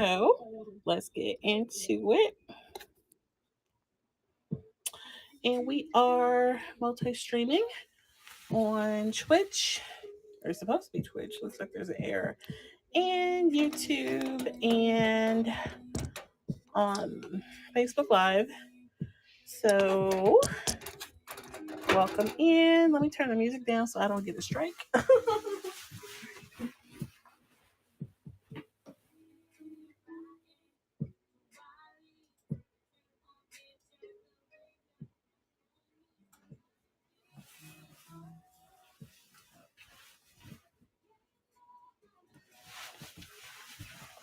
So let's get into it. And we are multi streaming on Twitch. Or it's supposed to be Twitch. Looks like there's an error. And YouTube and on Facebook Live. So welcome in. Let me turn the music down so I don't get a strike.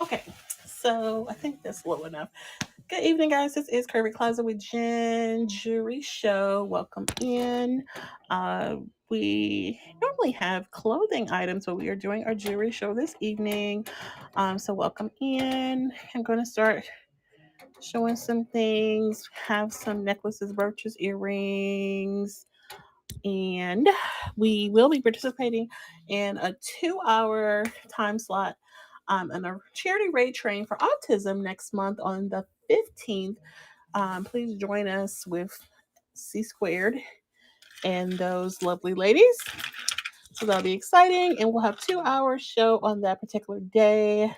Okay, so I think that's low enough. Good evening, guys. This is Curvy Closet with Jen Jewelry Show. Welcome in. Uh, we normally have clothing items, but we are doing our jewelry show this evening. So welcome in. I'm going to start showing some things. Have some necklaces, brooches, earrings, and we will be participating in a 2-hour time slot in a charity raid train for autism next month on the 15th. Please join us with C Squared and those lovely ladies. So that'll be exciting, and we'll have 2 hour show on that particular day,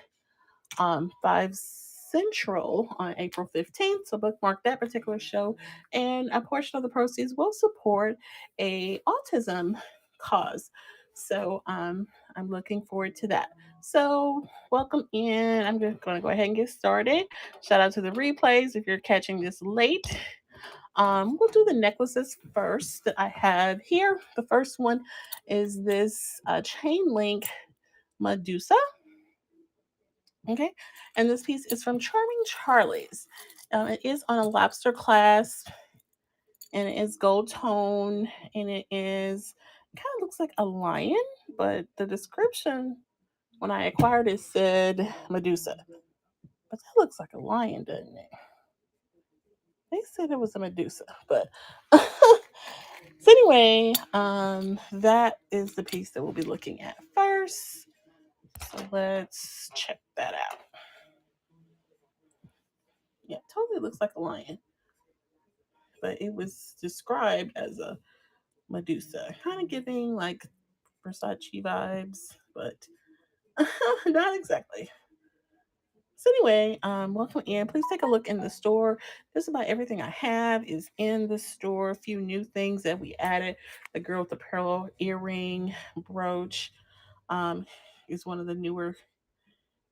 5 Central on April 15th. So bookmark that particular show, and a portion of the proceeds will support a autism cause. So I'm looking forward to that. So welcome in. I'm just going to go ahead and get started. Shout out to the replays if you're catching this late. We'll do the necklaces first that I have here. The first one is this chain link Medusa. Okay, and this piece is from Charming Charlie's. It is on a lobster clasp, and it is gold tone, and it is kind of looks like a lion, but the description when I acquired it said Medusa, but that looks like a lion, doesn't it? They said it was a Medusa, but so anyway, that is the piece that we'll be looking at first. So let's check that out. Yeah, totally looks like a lion, but it was described as a Medusa, kind of giving like Versace vibes, but not exactly. So anyway, welcome in. Please take a look in the store. Just about everything I have is in the store. A few new things that we added. The girl with the pearl earring brooch is one of the newer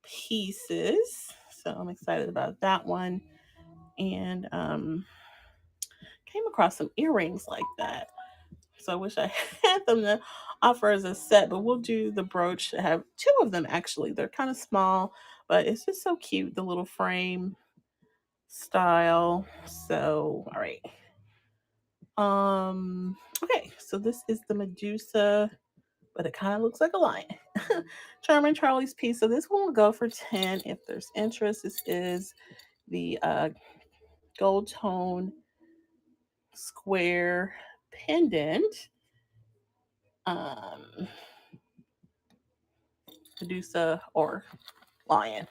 pieces. So I'm excited about that one. And came across some earrings like that. So I wish I had them to offer as a set, but we'll do the brooch. I have two of them actually. They're kind of small, but it's just so cute. The little frame style. So all right. Okay, so this is the Medusa, but it kind of looks like a lion. Charming Charlie's piece. So this one will go for 10 if there's interest. This is the gold tone square pendant. Um, Medusa or lion.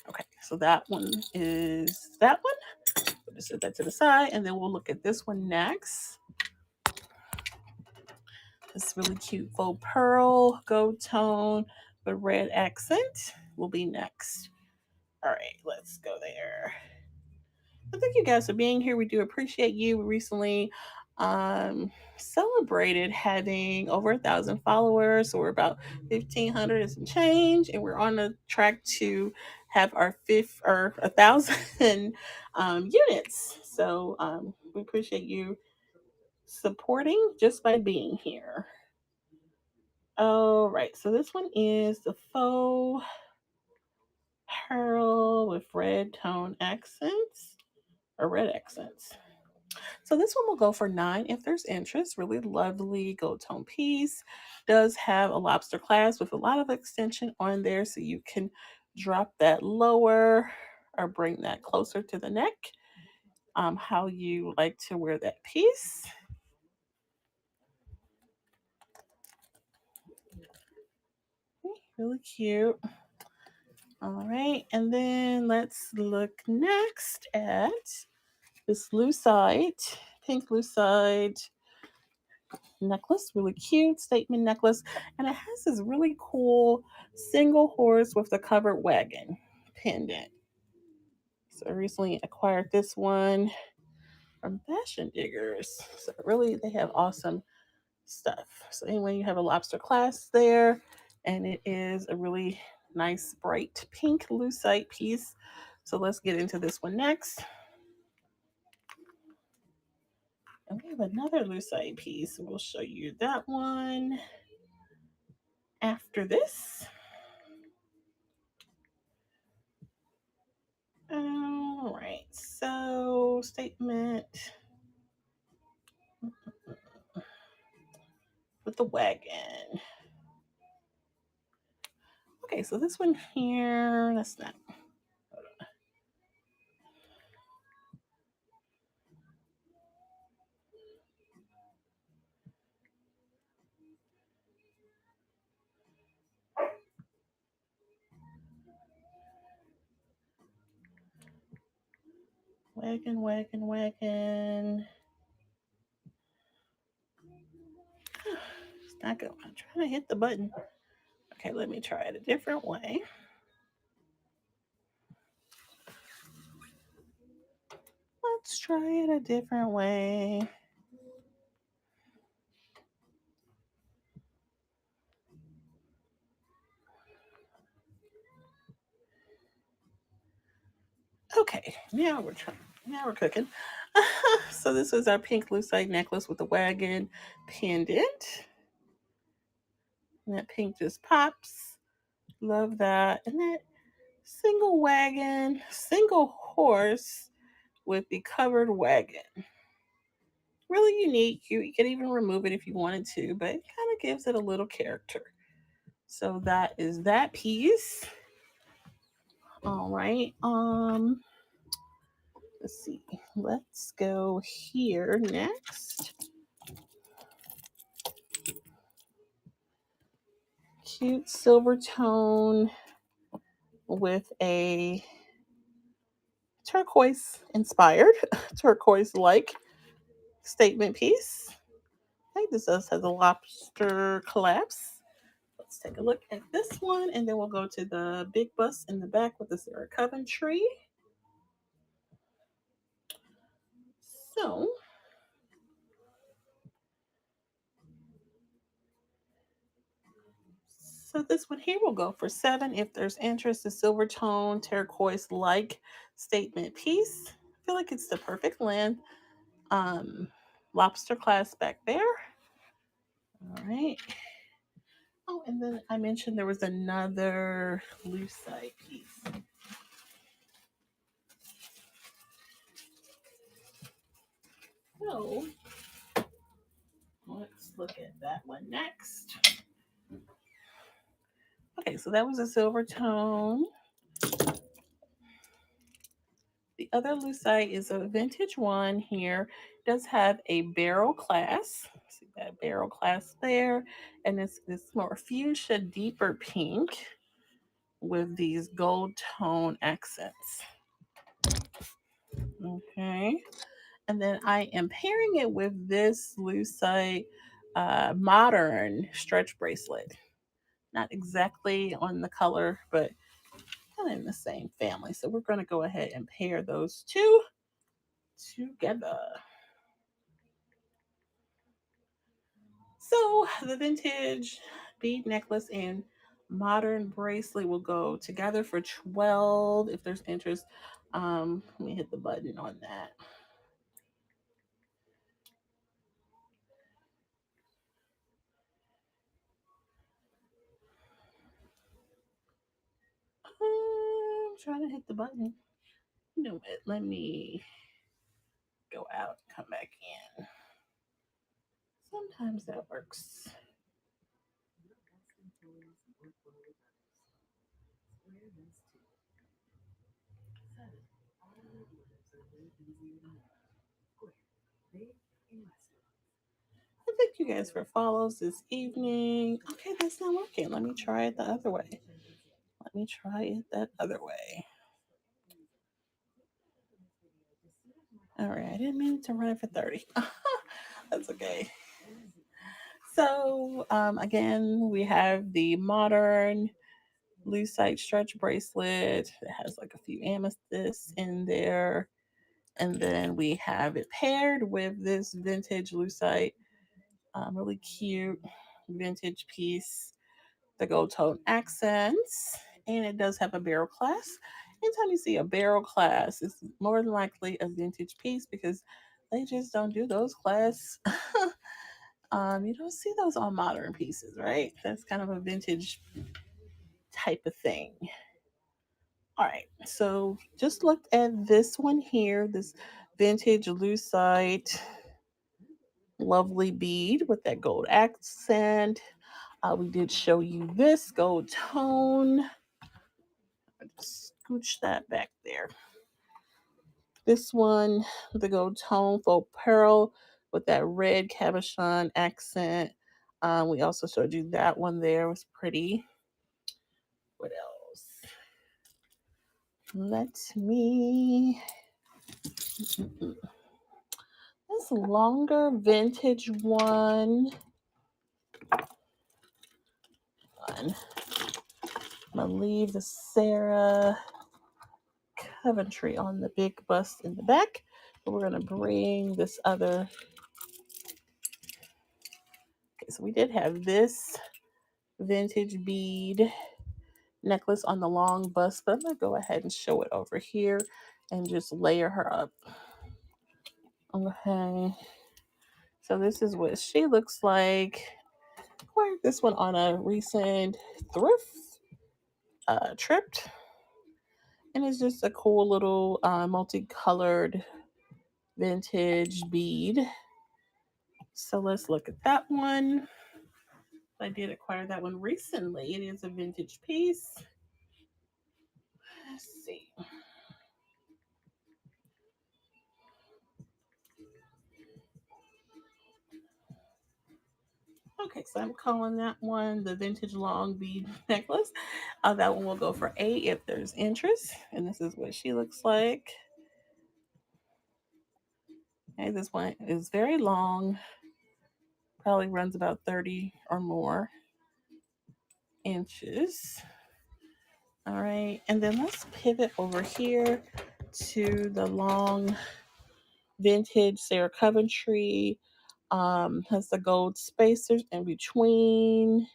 Okay, so that one is that one. We'll just set that to the side, and then we'll look at this one next. This really cute faux pearl, gold tone, with red accent will be next. All right, let's go there. So thank you guys for being here. We do appreciate you. We recently celebrated having over 1,000 followers, so we're about 1,500 and some change, and we're on the track to have our fifth or 1,000 units. So we appreciate you supporting just by being here. All right, so this one is the faux pearl with red tone accents or red accents. So this one will go for 9 if there's interest. Really lovely gold tone piece. Does have a lobster clasp with a lot of extension on there, so you can drop that lower or bring that closer to the neck. How you like to wear that piece. Really cute. All right, and then let's look next at this lucite, pink lucite necklace, really cute statement necklace, and it has this really cool single horse with the covered wagon pendant. So I recently acquired this one from Fashion Diggers. So really, they have awesome stuff. So anyway, you have a lobster clasp there, and it is a really nice bright pink lucite piece. So let's get into this one next. And we have another lucite piece. We'll show you that one after this. All right, so statement with the wagon. Okay, so this one here, that's not wagon, wagon, wagon. It's not going. I'm trying to hit the button. Okay, let me try it a different way. Let's try it a different way. Okay, now we're trying. Now we're cooking. So this is our pink lucite necklace with the wagon pendant. And that pink just pops. Love that. And that single wagon, single horse with the covered wagon. Really unique. You can even remove it if you wanted to, but it kind of gives it a little character. So that is that piece. All right. Let's see. Let's go here next. Cute silver tone with a turquoise inspired, turquoise like statement piece. I think this does has a lobster collapse. Let's take a look at this one, and then we'll go to the big bust in the back with the Sarah Coventry. So, so this one here will go for 7 if there's interest. The silver tone turquoise like statement piece. I feel like it's the perfect length. Um, Lobster class back there. All right. Oh, and then I mentioned there was another lucite piece. So let's look at that one next. Okay, so that was a silver tone. The other lucite is a vintage one here. It does have a barrel clasp. See that barrel clasp there, and it's this more fuchsia, deeper pink with these gold tone accents. Okay, and then I am pairing it with this lucite modern stretch bracelet. Not exactly on the color, but kind of in the same family. So we're going to go ahead and pair those two together. So the vintage bead necklace and modern bracelet will go together for 12 if there's interest. Let me hit the button on that. I'm trying to hit the button. You know what? Let me go out and come back in. Sometimes that works. Thank you guys for follows this evening. Okay, that's not working. Let me try it the other way. Let me try it that other way. All right, I didn't mean to run it for 30. That's okay. So, again, we have the modern lucite stretch bracelet. It has like a few amethysts in there. And then we have it paired with this vintage lucite, really cute vintage piece, the gold tone accents. And it does have a barrel clasp. Anytime you see a barrel clasp, it's more than likely a vintage piece because they just don't do those clasps. You don't see those on modern pieces, right? That's kind of a vintage type of thing. All right, so just looked at this one here, this vintage lucite lovely bead with that gold accent. We did show you this gold tone. Scooch that back there. This one, the gold tone faux pearl with that red cabochon accent. We also showed you that one there, was pretty. What else? Let me. This longer vintage one. I'm gonna leave the Sarah Coventry on the big bust in the back. But we're gonna bring this other. Okay, so we did have this vintage bead necklace on the long bust, but I'm gonna go ahead and show it over here and just layer her up. Okay. So this is what she looks like. Acquired this one on a recent thrift trip, and it's just a cool little multicolored vintage bead. So let's look at that one. I did acquire that one recently. It is a vintage piece. Let's see. Okay, so I'm calling that one the vintage long bead necklace. That one will go for 8 if there's interest. And this is what she looks like. Okay, this one is very long, probably runs about 30 or more inches. All right, and then let's pivot over here to the long vintage Sarah Coventry. Has the gold spacers in between.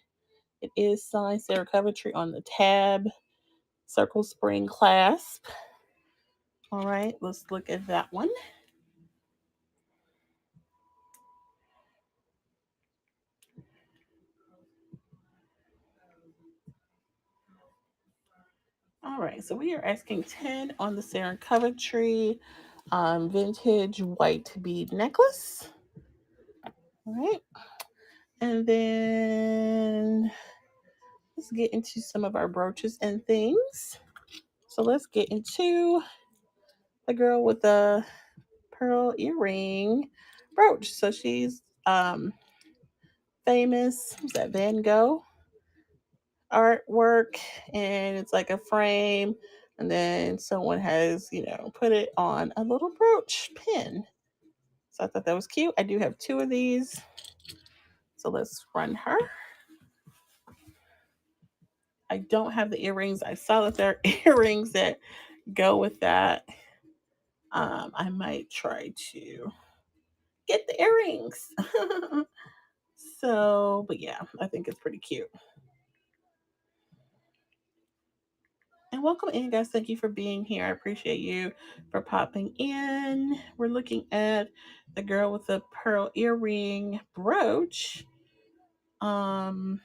It is signed Sarah Coventry on the tab. Circle spring clasp. All right, let's look at that one. All right, so we are asking 10 on the Sarah Coventry vintage white bead necklace. All right, and then let's get into some of our brooches and things. So let's get into the girl with the pearl earring brooch. So she's famous. Is that Van Gogh artwork? And it's like a frame, and then someone has, put it on a little brooch pin. So I thought that was cute. I do have 2 of these. So let's run her. I don't have the earrings. I saw that there are earrings that go with that. I might try to get the earrings. So, but yeah, I think it's pretty cute. And welcome in, guys. Thank you for being here. I appreciate you for popping in. We're looking at the girl with the pearl earring brooch. And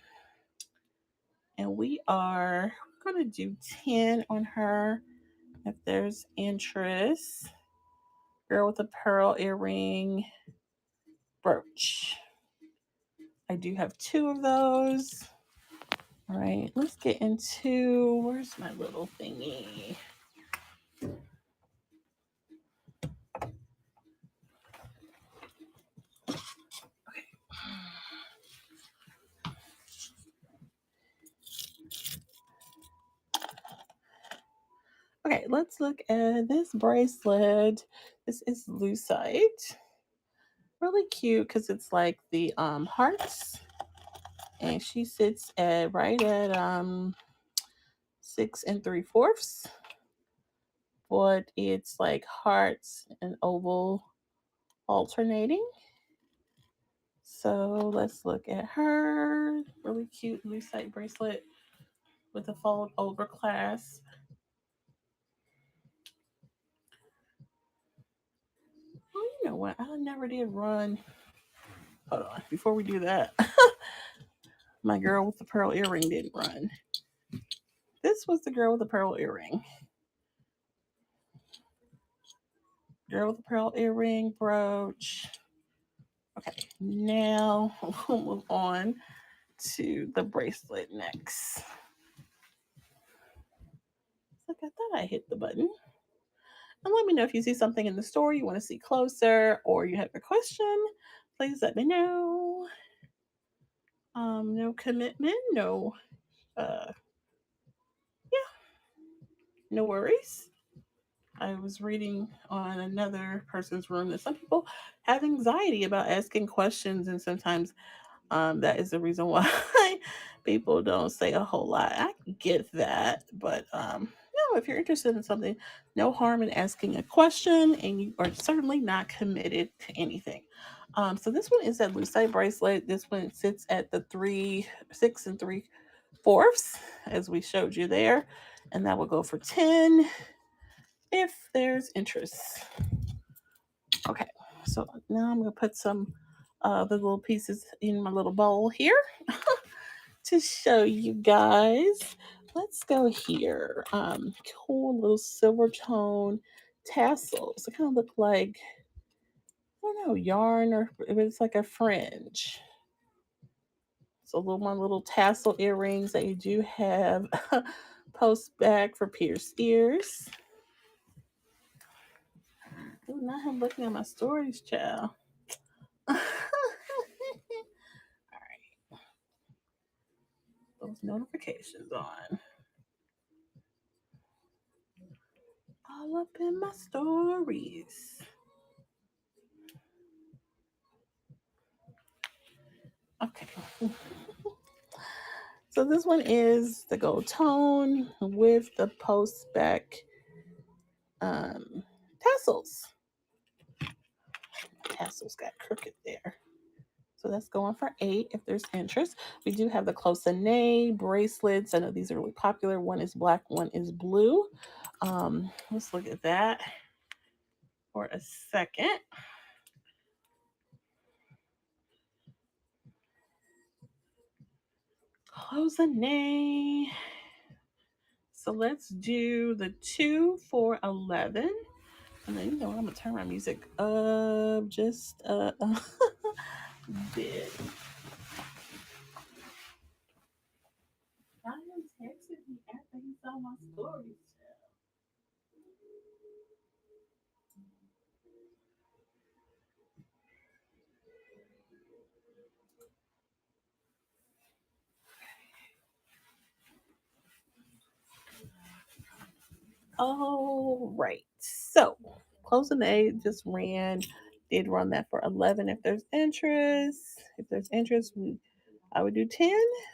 we are going to do 10 on her if there's interest. Girl with a pearl earring brooch. I do have 2 of those. All right, let's get into, where's my little thingy? Okay, let's look at this bracelet. This is lucite. Really cute because it's like the hearts, and she sits at right at 6 3/4, but it's like hearts and oval alternating. So let's look at her. Really cute lucite bracelet with a fold over clasp. Well, you know what? I never did run. Hold on. Before we do that, my girl with the pearl earring didn't run. This was the girl with the pearl earring. Girl with the pearl earring brooch. Okay, now we'll move on to the bracelet next. Look, I thought I hit the button. And let me know if you see something in the store you want to see closer or you have a question. Please let me know. No commitment, no yeah, no worries. I was reading on another person's room that some people have anxiety about asking questions, and sometimes that is the reason why people don't say a whole lot. I get that, but no, if you're interested in something, no harm in asking a question, and you are certainly not committed to anything. So this one is that lucite bracelet. This one sits at the 6 3/4, as we showed you there, and that will go for 10 if there's interest. Okay, so now I'm gonna put some the little pieces in my little bowl here to show you guys. Let's go here. Cool little silver tone tassels. They kind of look like, I don't know, yarn, or if it's like a fringe. So my little tassel earrings that you do have post back for pierced ears. Ooh, now I'm looking at my stories, child. All right, those notifications on. All up in my stories. Okay. So this one is the gold tone with the post back tassels. Tassels got crooked there. So that's going for 8 if there's interest. We do have the close bracelets. I know these are really popular. One is black, one is blue. Let's look at that for a second. Close. So let's do the 2 for 11. And then, I'm going to turn my music up just a bit. Ryan texted me after he saw my stories. All right. So, closing A just ran, did run that for 11 if there's interest. If there's interest, I would do 10.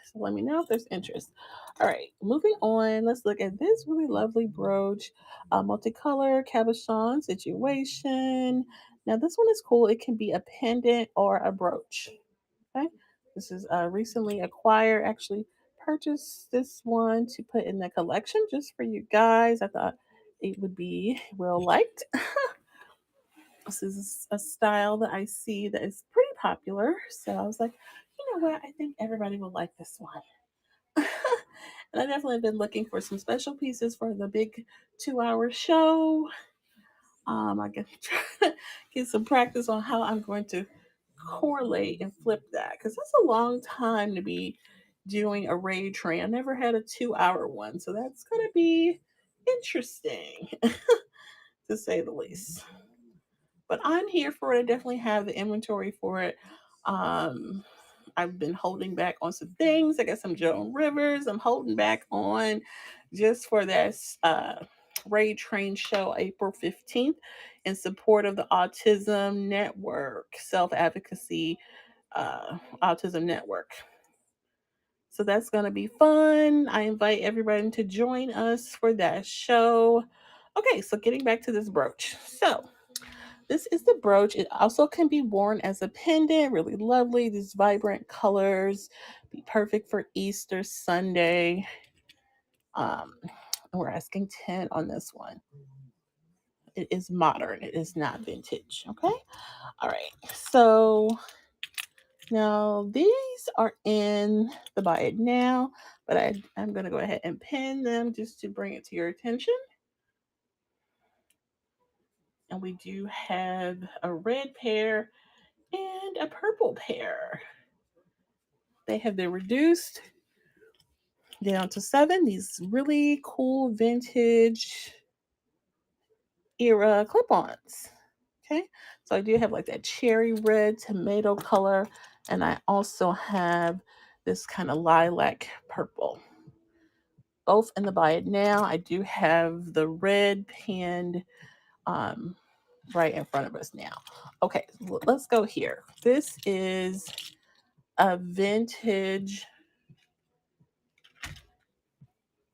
So let me know if there's interest. All right, moving on. Let's look at this really lovely brooch, multicolor cabochon situation. Now, this one is cool. It can be a pendant or a brooch. Okay. This is recently acquired. Actually, purchased this one to put in the collection just for you guys. I thought it would be well liked. This is a style that I see that is pretty popular. So I was like, you know what? I think everybody will like this one. And I definitely been looking for some special pieces for the big 2 hour show. I can try to get some practice on how I'm going to correlate and flip that, because that's a long time to be doing a raid train. I never had a 2 hour one, so that's going to be interesting to say the least. But I'm here for it. I definitely have the inventory for it. Um, I've been holding back on some things. I got some Joan Rivers I'm holding back on just for that Ray Train show April 15th in support of the Autism Network, self advocacy Autism Network. So that's going to be fun. I invite everybody to join us for that show. Okay, so getting back to this brooch. So, this is the brooch. It also can be worn as a pendant, really lovely. These vibrant colors be perfect for Easter Sunday. We're asking 10 on this one. It is modern, it is not vintage. Okay. All right. So now these are in the buy it now, but I'm going to go ahead and pin them just to bring it to your attention. And we do have a red pair and a purple pair. They have been reduced down to 7. These really cool vintage era clip-ons. Okay, so I do have like that cherry red tomato color, and I also have this kind of lilac purple. Both in the buy it now. I do have the red pinned um, right in front of us now. Okay, let's go here. This is a vintage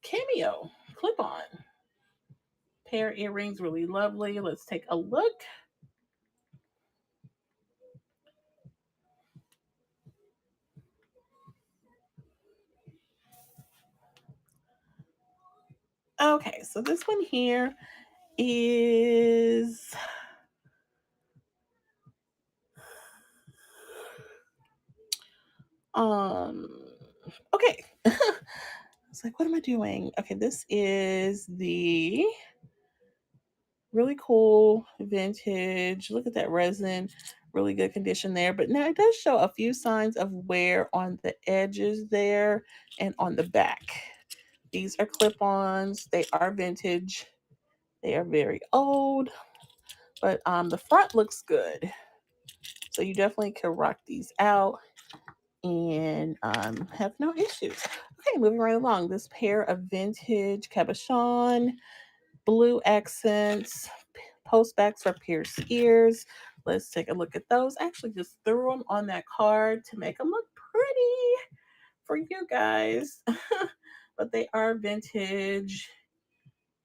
cameo clip on. Pair of earrings, really lovely. Let's take a look. Okay, so this one here is okay. It's like, what am I doing? Okay, this is the really cool vintage. Look at that resin, really good condition there. But now it does show a few signs of wear on the edges there and on the back. These are clip-ons. They are vintage. They are very old, but the front looks good. So you definitely can rock these out and have no issues. Okay, moving right along. This pair of vintage cabochon, blue accents, post backs for pierced ears. Let's take a look at those. I actually just threw them on that card to make them look pretty for you guys. But they are vintage.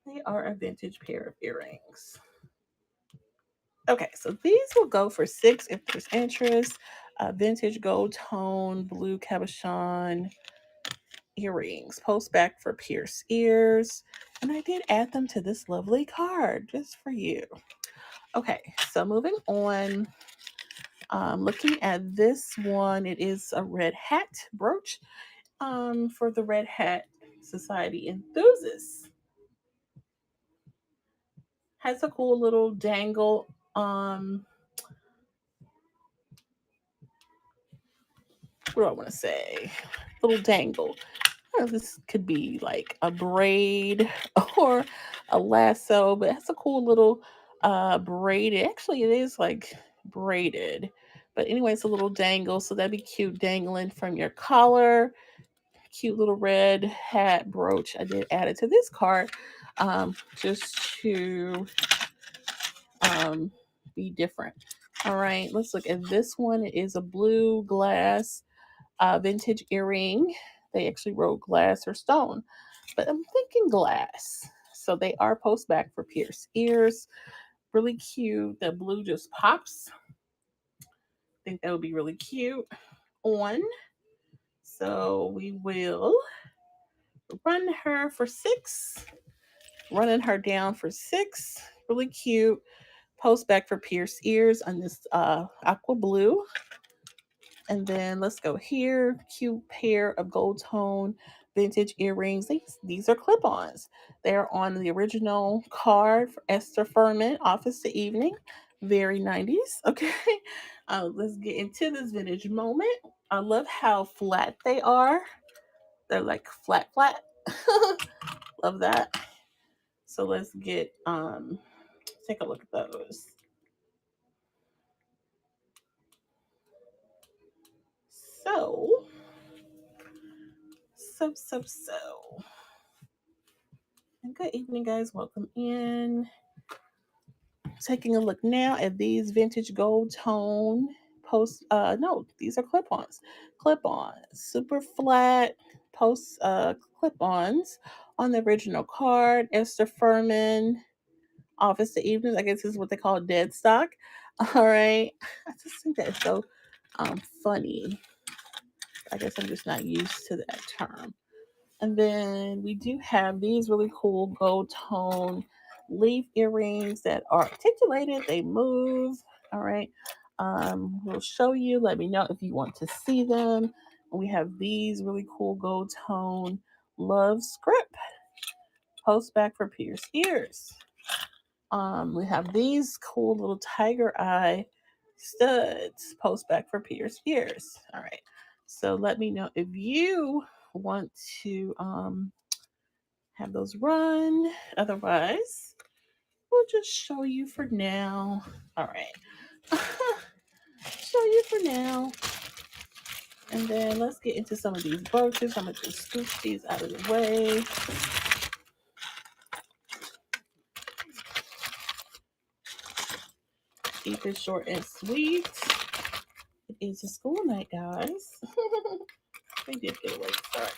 They are a vintage pair of earrings. Okay, so these will go for 6 if there's interest. Vintage gold tone, blue cabochon earrings. Post back for pierced ears. And I did add them to this lovely card just for you. Okay, so moving on. Looking at this one, it is a red hat brooch for the Red Hat Society enthusiasts. Has a cool little dangle what do I want to say? Little dangle. This could be like a braid or a lasso, but it's a cool little braided. Actually, it is like braided. But anyway, it's a little dangle, so that'd be cute dangling from your collar. Cute little red hat brooch. I did add it to this card just to be different. All right, let's look at this one. It is a blue glass vintage earring. They actually wrote glass or stone, but I'm thinking glass. So they are post back for pierced ears. Really cute. The blue just pops. I think that would be really cute on. So we will run her for 6. Running her down for 6. Really cute. Post back for pierced ears on this aqua blue. And then let's go here. Cute pair of gold tone vintage earrings. These are clip-ons. They're on the original card for Esther Furman, Office to Evening. Very 90s. Okay. Let's get into this vintage moment. I love how flat they are. They're like flat, flat. Love that. So let's get take a look at those. So, so. And good evening, guys. Welcome in. Taking a look now at these vintage gold tone post. No, these are clip-ons. Clip-ons, super flat post clip-ons on the original card. Esther Furman, Office to Evenings. I guess this is what they call dead stock. All right. I just think that is so funny. I guess I'm just not used to that term. And then we do have these really cool gold tone leaf earrings that are articulated. They move. All right. We'll show you. Let me know if you want to see them. We have these really cool gold tone love script post back for pierced ears. We have these cool little tiger eye studs post back for pierced ears. All right. So let me know if you want to have those run. Otherwise, we'll just show you for now. All right. Show you for now. And then let's get into some of these brooches. I'm going to just scoop these out of the way. Keep it short and sweet. It is a school night, guys. We did get a late start.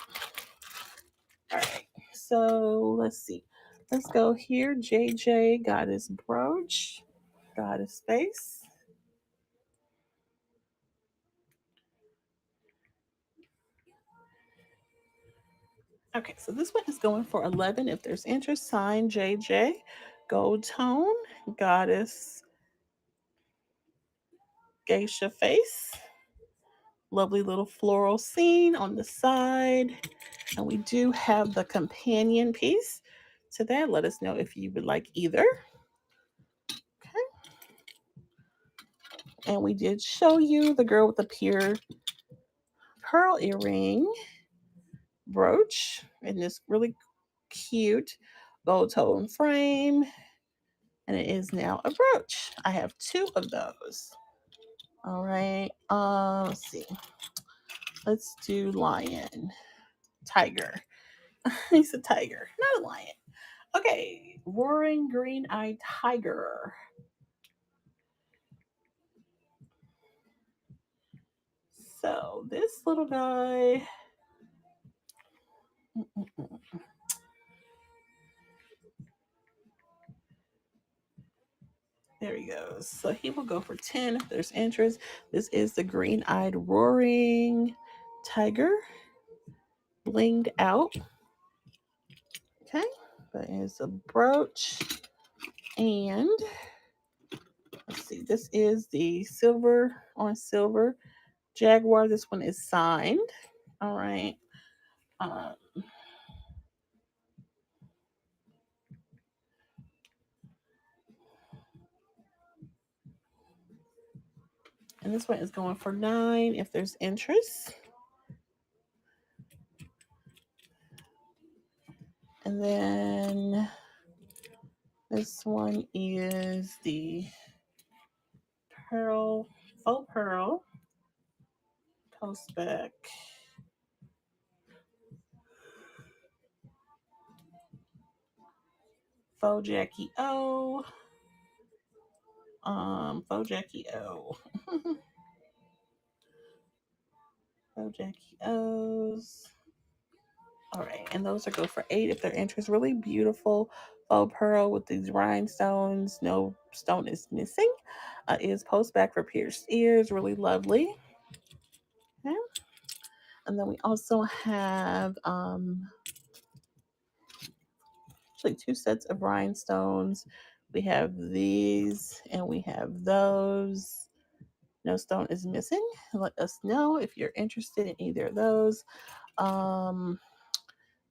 All right. So let's see. Let's go here. JJ Goddess Brooch. Goddess Face. Okay, so this one is going for 11. If there's interest, sign JJ. Gold tone, Goddess Geisha Face. Lovely little floral scene on the side. And we do have the companion piece to that. Let us know if you would like either. Okay. And we did show you the girl with the pure pearl earring brooch in this really cute gold tone frame. And it is now a brooch. I have two of those. All right. Let's see. Let's do lion, tiger. He's a tiger, not a lion. Okay, roaring green-eyed tiger. So this little guy. There he goes. So he will go for 10 if there's interest. This is the green-eyed roaring tiger, blinged out. Okay, that is a brooch. And let's see, this is the silver on silver Jaguar. This one is signed. All right. Um, and this one is going for 9 if there's interest. And then this one is the pearl, faux pearl, post back. Faux Jackie O. Faux Jackie O. Faux Jackie O's. All right, and those are go for 8 if they're interested. Really beautiful faux pearl with these rhinestones. No stone is missing. Is post back for pierced ears. Really lovely. Okay. And then we also have actually 2 sets of rhinestones. We have these and we have those. No stone is missing. Let us know if you're interested in either of those. Um,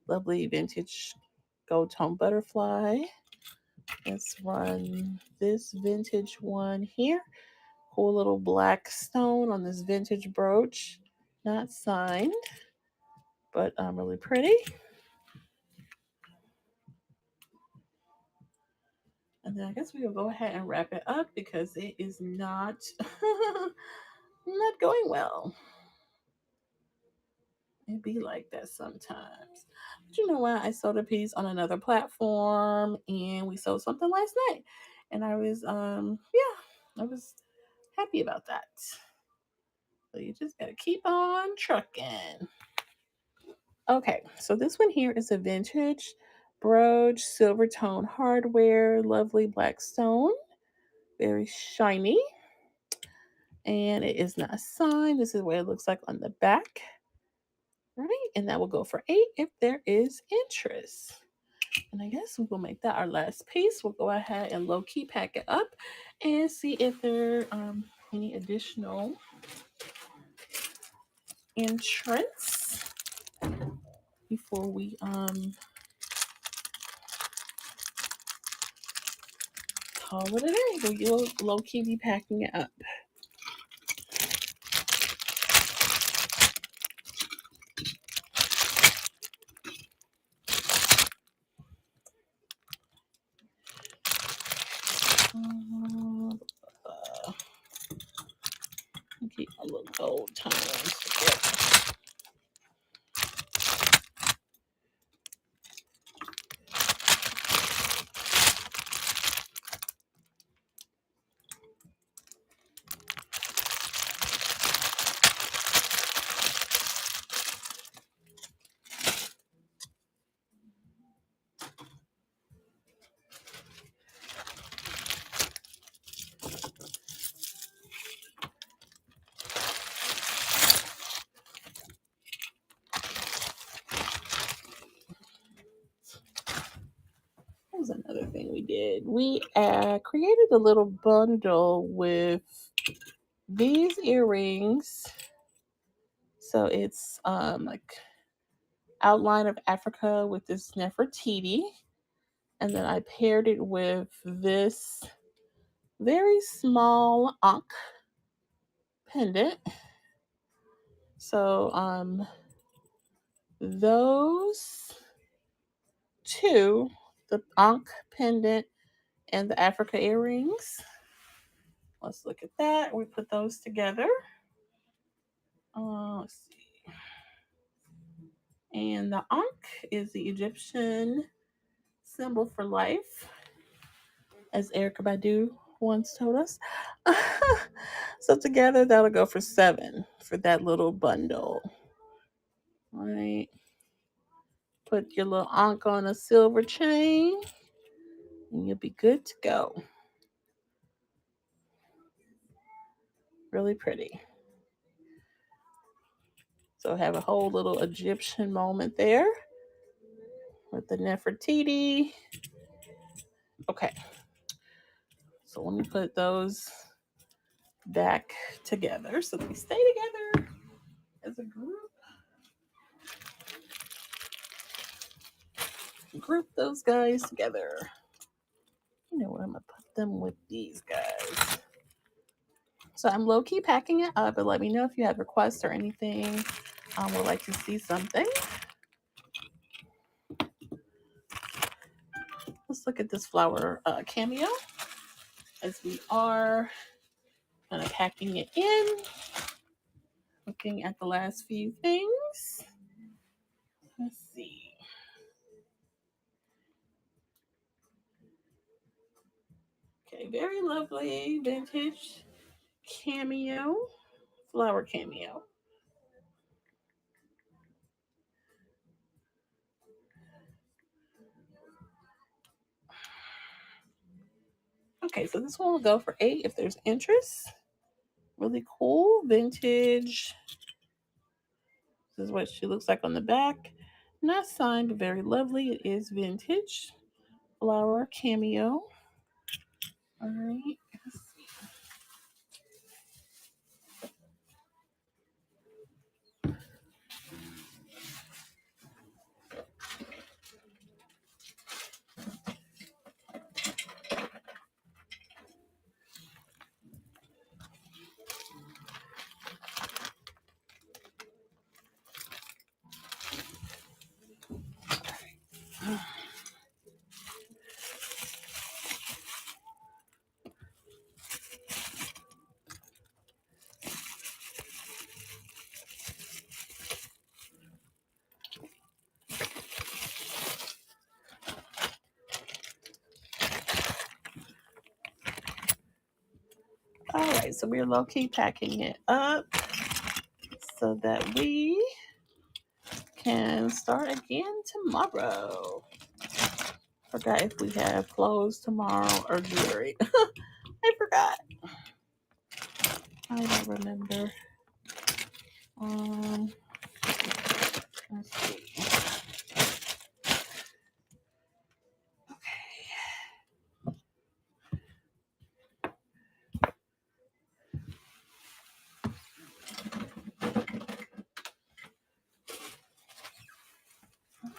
Lovely vintage gold tone butterfly. Let's run this vintage one here. Cool little black stone on this vintage brooch. Not signed, but really pretty. And then I guess we will go ahead and wrap it up because it is not not going well. It be like that sometimes. But you know what? I sold a piece on another platform, and we sold something last night, and I was yeah, I was happy about that. So you just gotta keep on trucking. Okay, so this one here is a vintage brooch, silver tone hardware, lovely black stone, very shiny, and it is not signed. This is what it looks like on the back, right? And that will go for 8 if there is interest. And I guess we'll make that our last piece. We'll go ahead and low key pack it up and see if there are any additional entrants before we call it a day. We'll low key be packing it up. Keep my little gold tones together. That was another thing we did. We created a little bundle with these earrings. So it's like outline of Africa with this Nefertiti. And then I paired it with this very small Ankh pendant. So those two, the Ankh pendant and the Africa earrings. Let's look at that. We put those together. Let's see. And the Ankh is the Egyptian symbol for life, as Erica Badu once told us. So together that'll go for 7 for that little bundle. All right. Put your little Ankh on a silver chain and you'll be good to go. Really pretty. So have a whole little Egyptian moment there with the Nefertiti. Okay. So let me put those back together so we stay together as a group. Group those guys together. You know what? I'm gonna put them with these guys. So I'm low key packing it up, but let me know if you have requests or anything. Would like to see something. Let's look at this flower cameo as we are kind of packing it in. Looking at the last few things. Let's see. Okay, very lovely vintage cameo, flower cameo. Okay, so this one will go for 8 if there's interest. Really cool, vintage. This is what she looks like on the back. Not signed, but very lovely. It is vintage. Flower cameo. All right. Let's see. All right, so we're low key packing it up so that we can start again tomorrow. Forgot if we have clothes tomorrow or jewelry. I forgot. I don't remember. Um, let's see.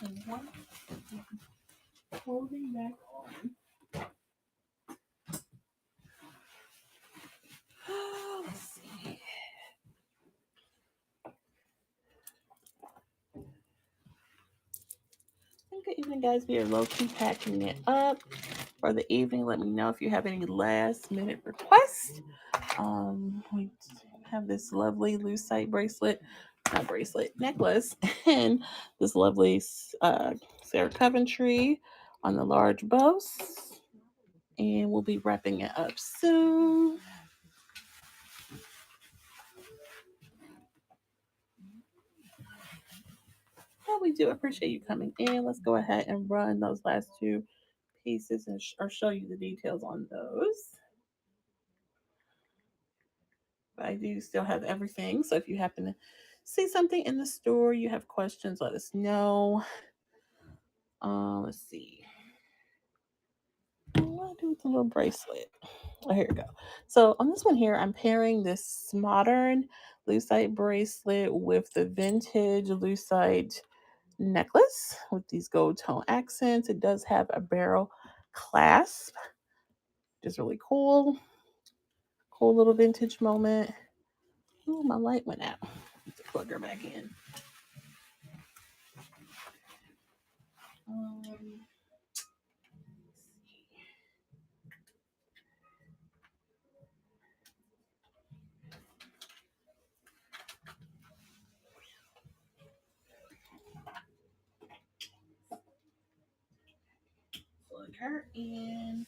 Okay, one clothing back on. Let's see. Good evening, guys. We are low key packing it up for the evening. Let me know if you have any last minute requests. We have this lovely lucite bracelet, not bracelet, necklace, and this lovely Sarah Coventry on the large bows. And we'll be wrapping it up soon. Well, we do appreciate you coming in. Let's go ahead and run those last two pieces and or show you the details on those. But I do still have everything. So if you happen to see something in the store, you have questions, let us know. Let's see. What do with the little bracelet? Oh, here we go. So on this one here, I'm pairing this modern lucite bracelet with the vintage lucite necklace with these gold tone accents. It does have a barrel clasp, which is really cool. Cool little vintage moment. Oh, my light went out. Need to plug her back in. Um, plug her in,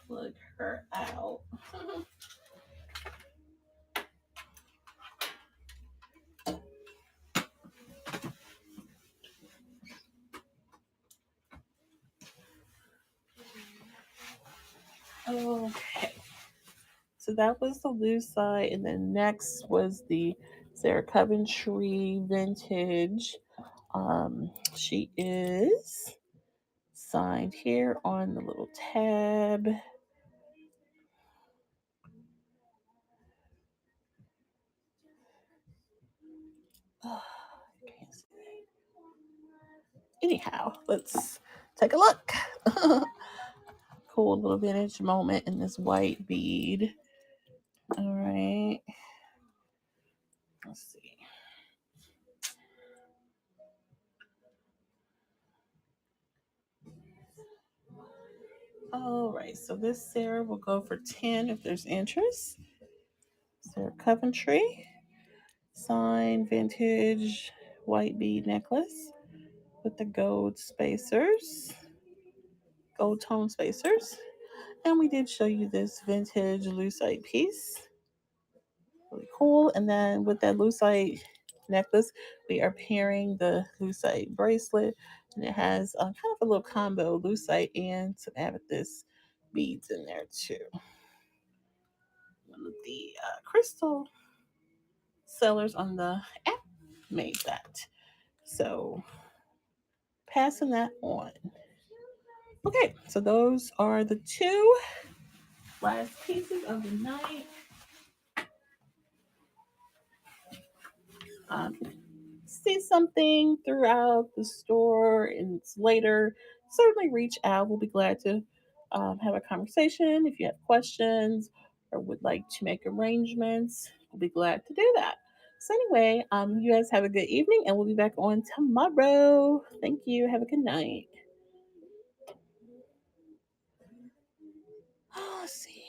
plug her out. Okay. So that was the lucite, and then next was the Sarah Coventry vintage. She is signed here on the little tab. Oh, I can't see that. Anyhow, let's take a look. Cool little vintage moment in this white bead. All right. Let's see. All right. So this Sarah will go for 10 if there's interest. Sarah Coventry. Signed vintage white bead necklace with the gold spacers, gold tone spacers. And we did show you this vintage lucite piece. Really cool. And then with that lucite necklace, we are pairing the lucite bracelet. And it has kind of a little combo lucite and some amethyst beads in there too. One of the crystal sellers on the app made that. So passing that on. Okay, so those are the two last pieces of the night. If you see something throughout the store and it's later, certainly reach out. We'll be glad to have a conversation. If you have questions or would like to make arrangements, we'll be glad to do that. So anyway, you guys have a good evening, and we'll be back on tomorrow. Thank you. Have a good night. Oh, see.